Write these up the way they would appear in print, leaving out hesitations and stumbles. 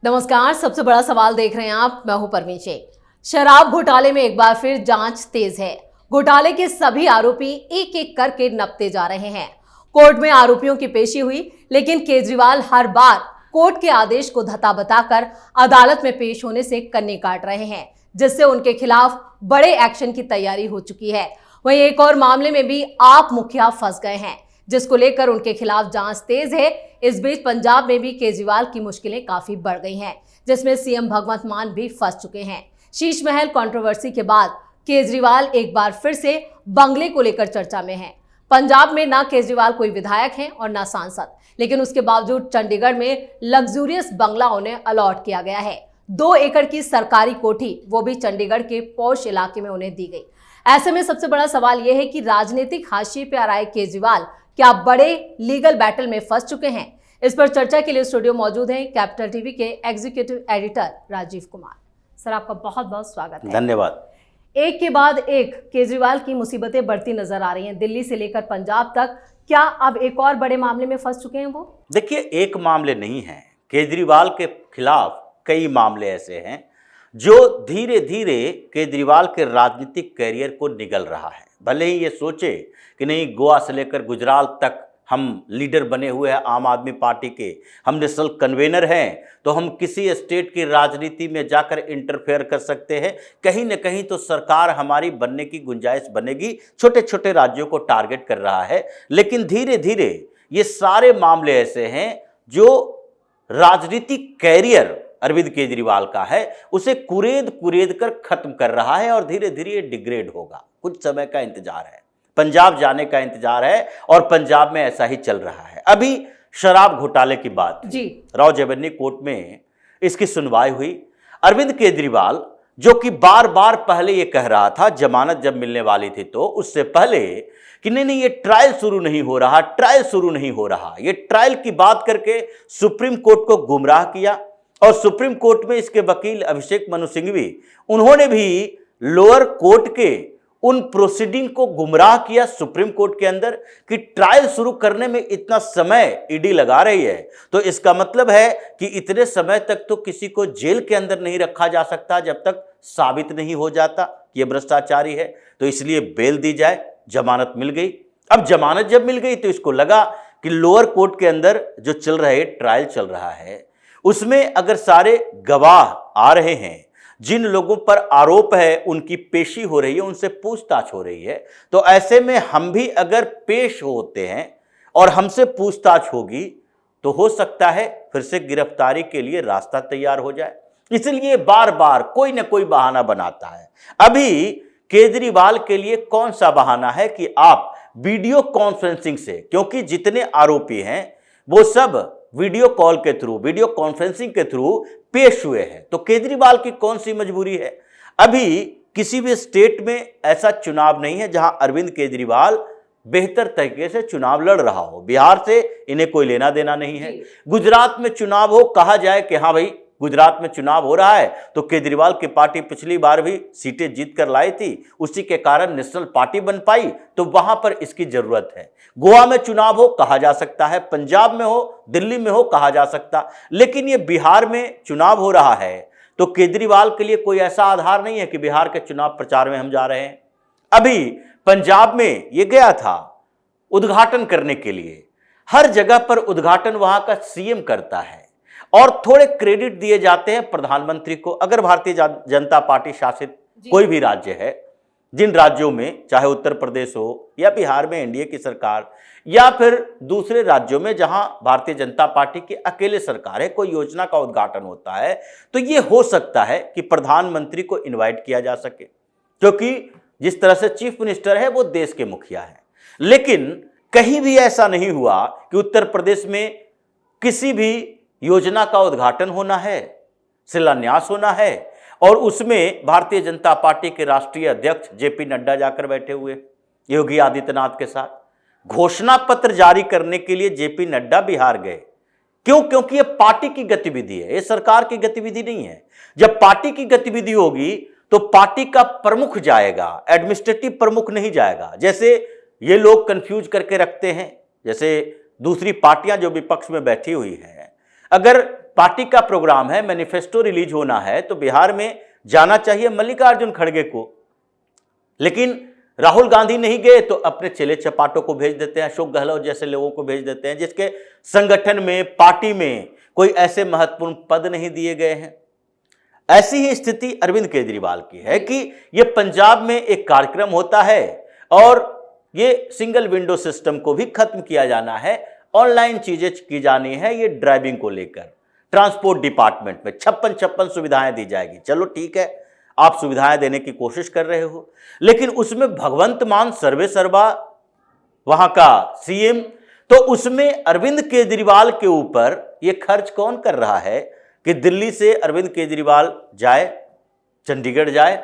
नमस्कार। सबसे बड़ा सवाल देख रहे हैं आप, मैं हूं परवीन शेख। शराब घोटाले में एक बार फिर जांच तेज है। घोटाले के सभी आरोपी एक एक करके नपते जा रहे हैं। कोर्ट में आरोपियों की पेशी हुई, लेकिन केजरीवाल हर बार कोर्ट के आदेश को धता बताकर अदालत में पेश होने से कन्नी काट रहे हैं, जिससे उनके खिलाफ बड़े एक्शन की तैयारी हो चुकी है। वहीं एक और मामले में भी आप मुखिया फंस गए हैं, जिसको लेकर उनके खिलाफ जांच तेज है। इस बीच पंजाब में भी केजरीवाल की मुश्किलें काफी बढ़ गई हैं, जिसमें सीएम भगवंत मान भी फंस चुके हैं। शीश महल कंट्रोवर्सी के बाद केजरीवाल एक बार फिर से बंगले को लेकर चर्चा में हैं। पंजाब में ना केजरीवाल कोई विधायक हैं और ना सांसद, लेकिन उसके बावजूद चंडीगढ़ में लग्जूरियस बंगला उन्हें अलॉट किया गया है। 2 एकड़ की सरकारी कोठी, वो भी चंडीगढ़ के पॉश इलाके में उन्हें दी गई। ऐसे में सबसे बड़ा सवाल यह है कि राजनीतिक हाशिए पर आए केजरीवाल क्या बड़े लीगल बैटल में फंस चुके हैं। इस पर चर्चा के लिए स्टूडियो मौजूद हैं कैपिटल टीवी के executive editor Rajiv Kumar. Sir, आपका बहुत बहुत स्वागत है। धन्यवाद। एक के बाद एक केजरीवाल की मुसीबतें बढ़ती नजर आ रही हैं, दिल्ली से लेकर पंजाब तक। क्या अब एक और बड़े मामले में फंस चुके हैं वो? देखिए, एक मामले नहीं है, केजरीवाल के खिलाफ कई मामले ऐसे हैं जो धीरे धीरे केजरीवाल के राजनीतिक कैरियर को निगल रहा है। भले ही ये सोचे कि नहीं, गोवा से लेकर गुजरात तक हम लीडर बने हुए हैं आम आदमी पार्टी के, हम नेशनल कन्वेनर हैं, तो हम किसी स्टेट की राजनीति में जाकर इंटरफेयर कर सकते हैं। कहीं न कहीं तो सरकार हमारी बनने की गुंजाइश बनेगी। छोटे छोटे राज्यों को टारगेट कर रहा है, लेकिन धीरे धीरे ये सारे मामले ऐसे हैं जो राजनीतिक कैरियर अरविंद केजरीवाल का है, उसे कुरेद कुरेद कर खत्म कर रहा है और धीरे धीरे ये डिग्रेड होगा। कुछ समय का इंतजार है, पंजाब जाने का इंतजार है और पंजाब में ऐसा ही चल रहा है। अभी शराब घोटाले की बात जी, राव जेबन्नी कोर्ट में इसकी सुनवाई हुई। अरविंद केजरीवाल जो कि बार बार पहले ये कह रहा था, जमानत जब मिलने वाली थी तो उससे पहले, कि नहीं ये ट्रायल शुरू नहीं हो रहा, ट्रायल शुरू नहीं हो रहा, ये ट्रायल की बात करके सुप्रीम कोर्ट को गुमराह किया। और सुप्रीम कोर्ट में इसके वकील अभिषेक मनु सिंघवी, उन्होंने भी लोअर कोर्ट के उन प्रोसीडिंग को गुमराह किया सुप्रीम कोर्ट के अंदर कि ट्रायल शुरू करने में इतना समय ईडी लगा रही है, तो इसका मतलब है कि इतने समय तक तो किसी को जेल के अंदर नहीं रखा जा सकता जब तक साबित नहीं हो जाता कि यह भ्रष्टाचारी है, तो इसलिए बेल दी जाए। जमानत मिल गई। अब जमानत जब मिल गई तो इसको लगा कि लोअर कोर्ट के अंदर जो चल रहे ट्रायल चल रहा है उसमें अगर सारे गवाह आ रहे हैं, जिन लोगों पर आरोप है उनकी पेशी हो रही है, उनसे पूछताछ हो रही है, तो ऐसे में हम भी अगर पेश होते हैं और हमसे पूछताछ होगी तो हो सकता है फिर से गिरफ्तारी के लिए रास्ता तैयार हो जाए। इसलिए बार बार कोई ना कोई बहाना बनाता है। अभी केजरीवाल के लिए कौन सा बहाना है कि आप वीडियो कॉन्फ्रेंसिंग से, क्योंकि जितने आरोपी हैं वो सब वीडियो कॉल के थ्रू, वीडियो कॉन्फ्रेंसिंग के थ्रू पेश हुए हैं, तो केजरीवाल की कौन सी मजबूरी है। अभी किसी भी स्टेट में ऐसा चुनाव नहीं है जहां अरविंद केजरीवाल बेहतर तरीके से चुनाव लड़ रहा हो। बिहार से इन्हें कोई लेना देना नहीं है। गुजरात में चुनाव हो, कहा जाए कि हाँ भाई गुजरात में चुनाव हो रहा है, तो केजरीवाल की पार्टी पिछली बार भी सीटें जीत कर लाई थी, उसी के कारण नेशनल पार्टी बन पाई, तो वहां पर इसकी जरूरत है। गोवा में चुनाव हो, कहा जा सकता है, पंजाब में हो, दिल्ली में हो, कहा जा सकता, लेकिन ये बिहार में चुनाव हो रहा है, तो केजरीवाल के लिए कोई ऐसा आधार नहीं है कि बिहार के चुनाव प्रचार में हम जा रहे हैं। अभी पंजाब में ये गया था उद्घाटन करने के लिए, हर जगह पर उद्घाटन वहां का सीएम करता है और थोड़े क्रेडिट दिए जाते हैं प्रधानमंत्री को। अगर भारतीय जनता पार्टी शासित कोई भी राज्य है, जिन राज्यों में चाहे उत्तर प्रदेश हो या बिहार में एनडीए की सरकार, या फिर दूसरे राज्यों में जहां भारतीय जनता पार्टी की अकेले सरकार है, कोई योजना का उद्घाटन होता है, तो ये हो सकता है कि प्रधानमंत्री को इनवाइट किया जा सके, क्योंकि जिस तरह से चीफ मिनिस्टर है वो देश के मुखिया है। लेकिन कहीं भी ऐसा नहीं हुआ कि उत्तर प्रदेश में किसी भी योजना का उद्घाटन होना है, शिलान्यास होना है और उसमें भारतीय जनता पार्टी के राष्ट्रीय अध्यक्ष जेपी नड्डा जाकर बैठे हुए योगी आदित्यनाथ के साथ। घोषणा पत्र जारी करने के लिए जेपी नड्डा बिहार गए। क्यों? क्योंकि यह पार्टी की गतिविधि है, यह सरकार की गतिविधि नहीं है। जब पार्टी की गतिविधि होगी तो पार्टी का प्रमुख जाएगा, एडमिनिस्ट्रेटिव प्रमुख नहीं जाएगा। जैसे ये लोग कंफ्यूज करके रखते हैं, जैसे दूसरी पार्टियां जो विपक्ष में बैठी हुई हैं, अगर पार्टी का प्रोग्राम है, मैनिफेस्टो रिलीज होना है, तो बिहार में जाना चाहिए मल्लिकार्जुन खड़गे को। लेकिन राहुल गांधी नहीं गए तो अपने चेले चपाटों को भेज देते हैं, अशोक गहलोत जैसे लोगों को भेज देते हैं जिसके संगठन में, पार्टी में कोई ऐसे महत्वपूर्ण पद नहीं दिए गए हैं। ऐसी ही स्थिति अरविंद केजरीवाल की है कि ये पंजाब में एक कार्यक्रम होता है और ये सिंगल विंडो सिस्टम को भी खत्म किया जाना है, ऑनलाइन चीजें की जानी है। ये ड्राइविंग को लेकर ट्रांसपोर्ट डिपार्टमेंट में 56 सुविधाएं दी जाएगी। चलो ठीक है, आप सुविधाएं देने की कोशिश कर रहे हो, लेकिन उसमें भगवंत मान सर्वे सर्वा वहां का सीएम, तो उसमें अरविंद केजरीवाल के ऊपर यह खर्च कौन कर रहा है कि दिल्ली से अरविंद केजरीवाल जाए, चंडीगढ़ जाए,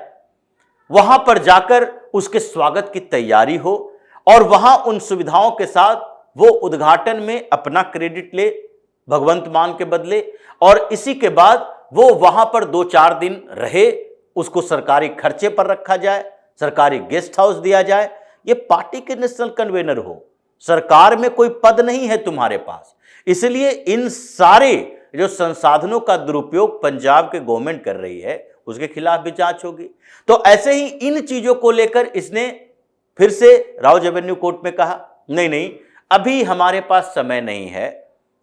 वहां पर जाकर उसके स्वागत की तैयारी हो और वहां उन सुविधाओं के साथ वो उद्घाटन में अपना क्रेडिट ले भगवंत मान के बदले, और इसी के बाद वो वहां पर 2-4 दिन रहे, उसको सरकारी खर्चे पर रखा जाए, सरकारी गेस्ट हाउस दिया जाए। ये पार्टी के नेशनल कन्वेनर हो, सरकार में कोई पद नहीं है तुम्हारे पास, इसलिए इन सारे जो संसाधनों का दुरुपयोग पंजाब के गवर्नमेंट कर रही है उसके खिलाफ भी जांच होगी। तो ऐसे ही इन चीजों को लेकर इसने फिर से राउज एवेन्यू कोर्ट में कहा नहीं, अभी हमारे पास समय नहीं है,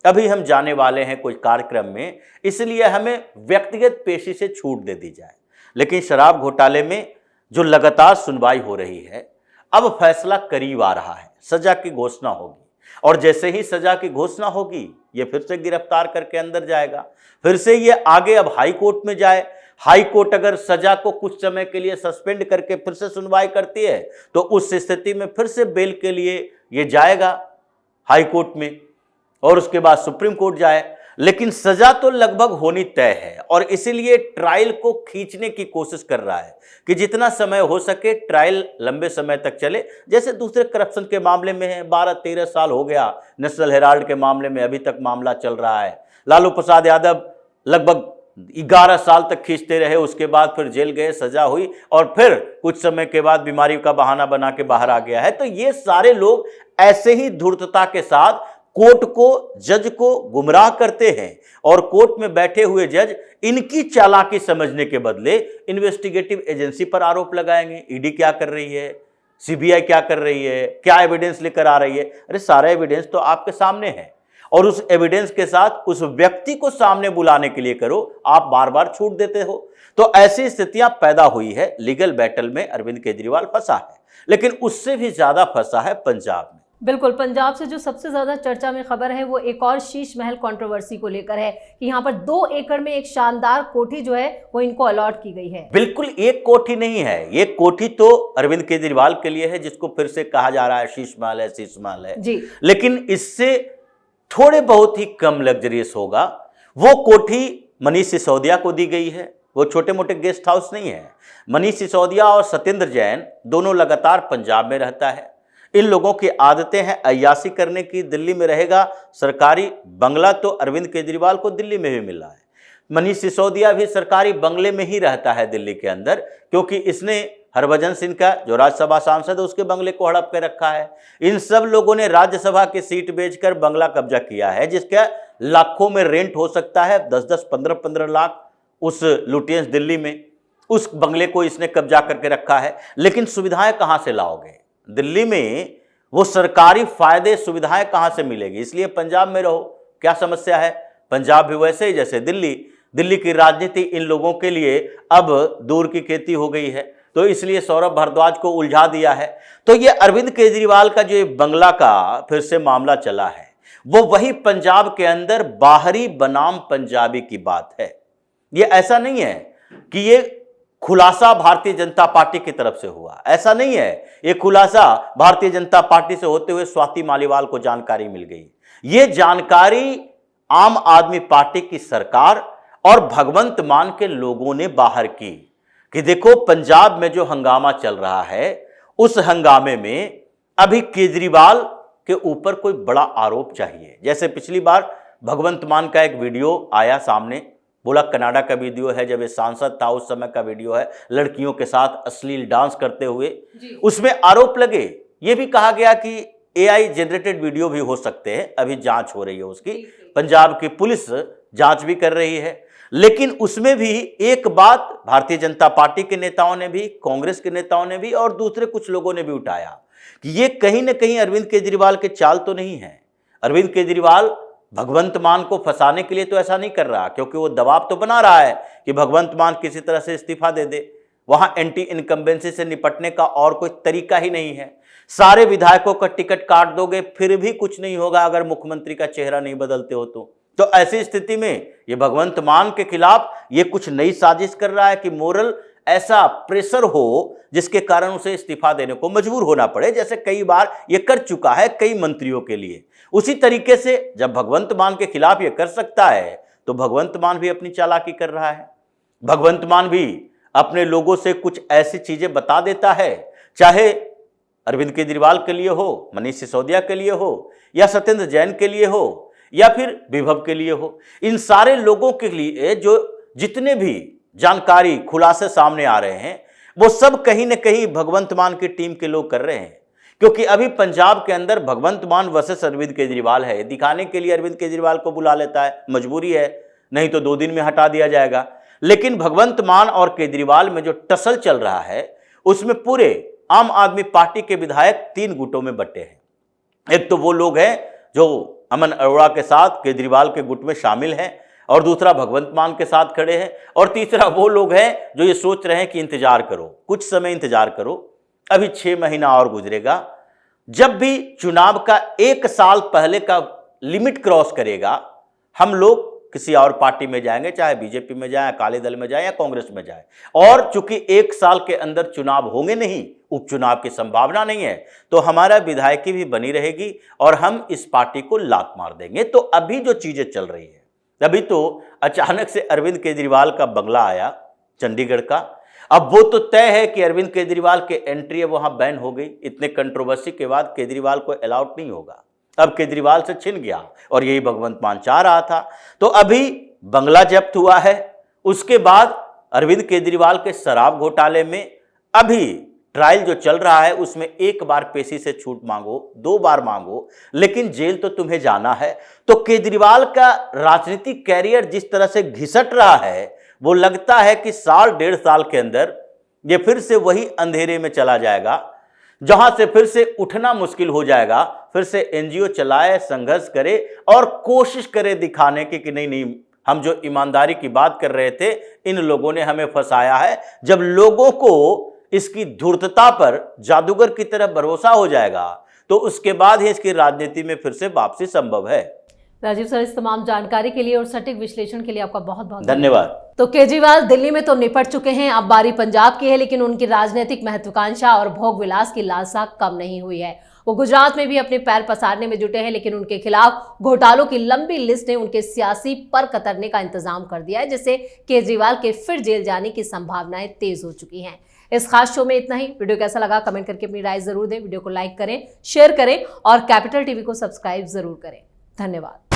अभी हम जाने वाले हैं कोई कार्यक्रम में, इसलिए हमें व्यक्तिगत पेशी से छूट दे दी जाए। लेकिन शराब घोटाले में जो लगातार सुनवाई हो रही है, अब फैसला करीब आ रहा है, सजा की घोषणा होगी, और जैसे ही सजा की घोषणा होगी ये फिर से गिरफ्तार करके अंदर जाएगा, फिर से ये आगे अब हाई कोर्ट में जाए। हाई कोर्ट अगर सजा को कुछ समय के लिए सस्पेंड करके फिर से सुनवाई करती है तो उस स्थिति में फिर से बेल के लिए ये जाएगा हाई कोर्ट में और उसके बाद सुप्रीम कोर्ट जाए। लेकिन सजा तो लगभग होनी तय है और इसीलिए ट्रायल को खींचने की कोशिश कर रहा है कि जितना समय हो सके ट्रायल लंबे समय तक चले, जैसे दूसरे करप्शन के मामले में है। 12-13 साल हो गया नेशनल हेराल्ड के मामले में, अभी तक मामला चल रहा है। लालू प्रसाद यादव लगभग 11 साल तक खींचते रहे, उसके बाद फिर जेल गए, सजा हुई और फिर कुछ समय के बाद बीमारी का बहाना बना के बाहर आ गया है। तो ये सारे लोग ऐसे ही धूर्तता के साथ कोर्ट को, जज को गुमराह करते हैं और कोर्ट में बैठे हुए जज इनकी चालाकी समझने के बदले इन्वेस्टिगेटिव एजेंसी पर आरोप लगाएंगे। ईडी क्या कर रही है, सीबीआई क्या कर रही है, क्या एविडेंस लेकर आ रही है। अरे सारा एविडेंस तो आपके सामने है और उस एविडेंस के साथ उस व्यक्ति को सामने बुलाने के लिए करो, आप बार बार छूट देते हो। तो ऐसी स्थितियां पैदा हुई है। लीगल बैटल में अरविंद केजरीवाल फंसा है, लेकिन उससे भी ज्यादा फंसा है पंजाब में। बिल्कुल, पंजाब से जो सबसे ज्यादा चर्चा में खबर है वो एक और शीश महल कंट्रोवर्सी को लेकर है कि यहाँ पर 2 एकड़ में एक शानदार कोठी जो है वो इनको अलॉट की गई है। बिल्कुल एक कोठी नहीं है, ये कोठी तो अरविंद केजरीवाल के लिए है, जिसको फिर से कहा जा रहा है शीश महल है, शीश महल है जी। लेकिन इससे थोड़े बहुत ही कम लग्जरियस होगा। वो कोठी मनीष सिसोदिया को दी गई है, वो छोटे मोटे गेस्ट हाउस नहीं है। मनीष सिसोदिया और सत्येंद्र जैन दोनों लगातार पंजाब में रहता है। इन लोगों की आदतें हैं अय्याशी करने की। दिल्ली में रहेगा, सरकारी बंगला तो अरविंद केजरीवाल को दिल्ली में भी मिला है। मनीष सिसोदिया भी सरकारी बंगले में ही रहता है दिल्ली के अंदर, क्योंकि इसने हरभजन सिंह का जो राज्यसभा सांसद है उसके बंगले को हड़प के रखा है। इन सब लोगों ने राज्यसभा की सीट बेचकर बंगला कब्जा किया है, जिसका लाखों में रेंट हो सकता है, 10-10, 15-15 लाख उस लुटियंस दिल्ली में। उस बंगले को इसने कब्जा करके रखा है। लेकिन सुविधाएं कहां से लाओगे? दिल्ली में वो सरकारी फायदे, सुविधाएं कहां से मिलेगी? इसलिए पंजाब में रहो। क्या समस्या है? पंजाब भी वैसे ही जैसे दिल्ली। दिल्ली की राजनीति इन लोगों के लिए अब दूर की खेती हो गई है, तो इसलिए सौरभ भारद्वाज को उलझा दिया है। तो ये अरविंद केजरीवाल का जो बंगला का फिर से मामला चला है, वो वही पंजाब के अंदर बाहरी बनाम पंजाबी की बात है। ये ऐसा नहीं है कि ये खुलासा भारतीय जनता पार्टी की तरफ से हुआ, ऐसा नहीं है। ये खुलासा भारतीय जनता पार्टी से होते हुए स्वाति मालीवाल को जानकारी मिल गई। ये जानकारी आम आदमी पार्टी की सरकार और भगवंत मान के लोगों ने बाहर की कि देखो पंजाब में जो हंगामा चल रहा है, उस हंगामे में अभी केजरीवाल के ऊपर कोई बड़ा आरोप चाहिए। जैसे पिछली बार भगवंत मान का एक वीडियो आया सामने, बोला कनाडा का वीडियो है, जब ये सांसद था उस समय का वीडियो है, लड़कियों के साथ अश्लील डांस करते हुए, उसमें आरोप लगे। ये भी कहा गया कि एआई जनरेटेड वीडियो भी हो सकते हैं, अभी जांच हो रही है उसकी। पंजाब की पुलिस जांच भी कर रही है, लेकिन उसमें भी एक बात भारतीय जनता पार्टी के नेताओं ने भी, कांग्रेस के नेताओं ने भी और दूसरे कुछ लोगों ने भी उठाया कि ये कहीं ना कहीं अरविंद केजरीवाल के चाल तो नहीं है। अरविंद केजरीवाल भगवंत मान को फंसाने के लिए तो ऐसा नहीं कर रहा, क्योंकि वो दबाव तो बना रहा है कि भगवंत मान किसी तरह से इस्तीफा दे दे। वहां एंटी इनकम्बेंसी से निपटने का और कोई तरीका ही नहीं है। सारे विधायकों का टिकट काट दोगे फिर भी कुछ नहीं होगा अगर मुख्यमंत्री का चेहरा नहीं बदलते हो तो ऐसी स्थिति में ये भगवंत मान के खिलाफ ये कुछ नई साजिश कर रहा है कि मोरल ऐसा प्रेशर हो जिसके कारण उसे इस्तीफा देने को मजबूर होना पड़े, जैसे कई बार ये कर चुका है कई मंत्रियों के लिए। उसी तरीके से जब भगवंत मान के खिलाफ ये कर सकता है तो भगवंत मान भी अपनी चालाकी कर रहा है। भगवंत मान भी अपने लोगों से कुछ ऐसी चीजें बता देता है, चाहे अरविंद केजरीवाल के लिए हो, मनीष सिसोदिया के लिए हो, या सत्येंद्र जैन के लिए हो, या फिर विभव के लिए हो। इन सारे लोगों के लिए जो जितने भी जानकारी खुलासे सामने आ रहे हैं वो सब कहीं ना कहीं भगवंत मान की टीम के लोग कर रहे हैं, क्योंकि अभी पंजाब के अंदर भगवंत मान वर्सेस अरविंद केजरीवाल है। दिखाने के लिए अरविंद केजरीवाल को बुला लेता है, मजबूरी है, नहीं तो 2 दिन में हटा दिया जाएगा। लेकिन भगवंत मान और केजरीवाल में जो टसल चल रहा है उसमें पूरे आम आदमी पार्टी के विधायक 3 गुटों में बंटे हैं। एक तो वो लोग हैं जो अमन अरोड़ा के साथ केजरीवाल के गुट में शामिल हैं, और दूसरा भगवंत मान के साथ खड़े हैं, और तीसरा वो लोग हैं जो ये सोच रहे हैं कि इंतजार करो, कुछ समय इंतजार करो, अभी 6 महीना और गुजरेगा। जब भी चुनाव का 1 साल पहले का लिमिट क्रॉस करेगा हम लोग किसी और पार्टी में जाएंगे, चाहे बीजेपी में जाए, अकाली दल में जाए या कांग्रेस में जाए। और चूंकि 1 साल के अंदर चुनाव होंगे नहीं, उपचुनाव की संभावना नहीं है, तो हमारा विधायकी भी बनी रहेगी और हम इस पार्टी को लात मार देंगे। तो अभी जो चीजें चल रही है, अभी तो अचानक से अरविंद केजरीवाल का बंगला आया चंडीगढ़ का। अब वो तो तय है कि अरविंद केजरीवाल के एंट्री वहां बैन हो गई। इतने कंट्रोवर्सी के बाद केजरीवाल को अलाउड नहीं होगा, अब केजरीवाल से छिन गया, और यही भगवंत मान चाह रहा था। तो अभी बंगला जब्त हुआ है। उसके बाद अरविंद केजरीवाल के शराब घोटाले में अभी ट्रायल जो चल रहा है उसमें 1 बार पेशी से छूट मांगो, 2 बार मांगो, लेकिन जेल तो तुम्हें जाना है। तो केजरीवाल का राजनीतिक कैरियर जिस तरह से घिसट रहा है वो लगता है कि 1.5 साल के अंदर ये फिर से वही अंधेरे में चला जाएगा, जहां से फिर से उठना मुश्किल हो जाएगा। फिर से एनजीओ चलाए, संघर्ष करे और कोशिश करे दिखाने की कि नहीं, हम जो ईमानदारी की बात कर रहे थे इन लोगों ने हमें फंसाया है। जब लोगों को इसकी धूर्तता पर जादूगर की तरह भरोसा हो जाएगा तो उसके बाद ही इसकी राजनीति में फिर से वापसी संभव है। राजीव सर, इस तमाम जानकारी के लिए और सटीक विश्लेषण के लिए आपका बहुत बहुत धन्यवाद। तो केजरीवाल दिल्ली में तो निपट चुके हैं, अब बारी पंजाब की है, लेकिन उनकी राजनीतिक महत्वाकांक्षा और भोग विलास की लालसा कम नहीं हुई है। वो गुजरात में भी अपने पैर पसारने में जुटे हैं, लेकिन उनके खिलाफ घोटालों की लंबी लिस्ट ने उनके सियासी पर कतरने का इंतजाम कर दिया है, जिससे केजरीवाल के फिर जेल जाने की संभावनाएं तेज हो चुकी हैं। इस खास शो में इतना ही। वीडियो कैसा लगा कमेंट करके अपनी राय जरूर दें, वीडियो को लाइक करें, शेयर करें और कैपिटल टीवी को सब्सक्राइब जरूर करें। धन्यवाद।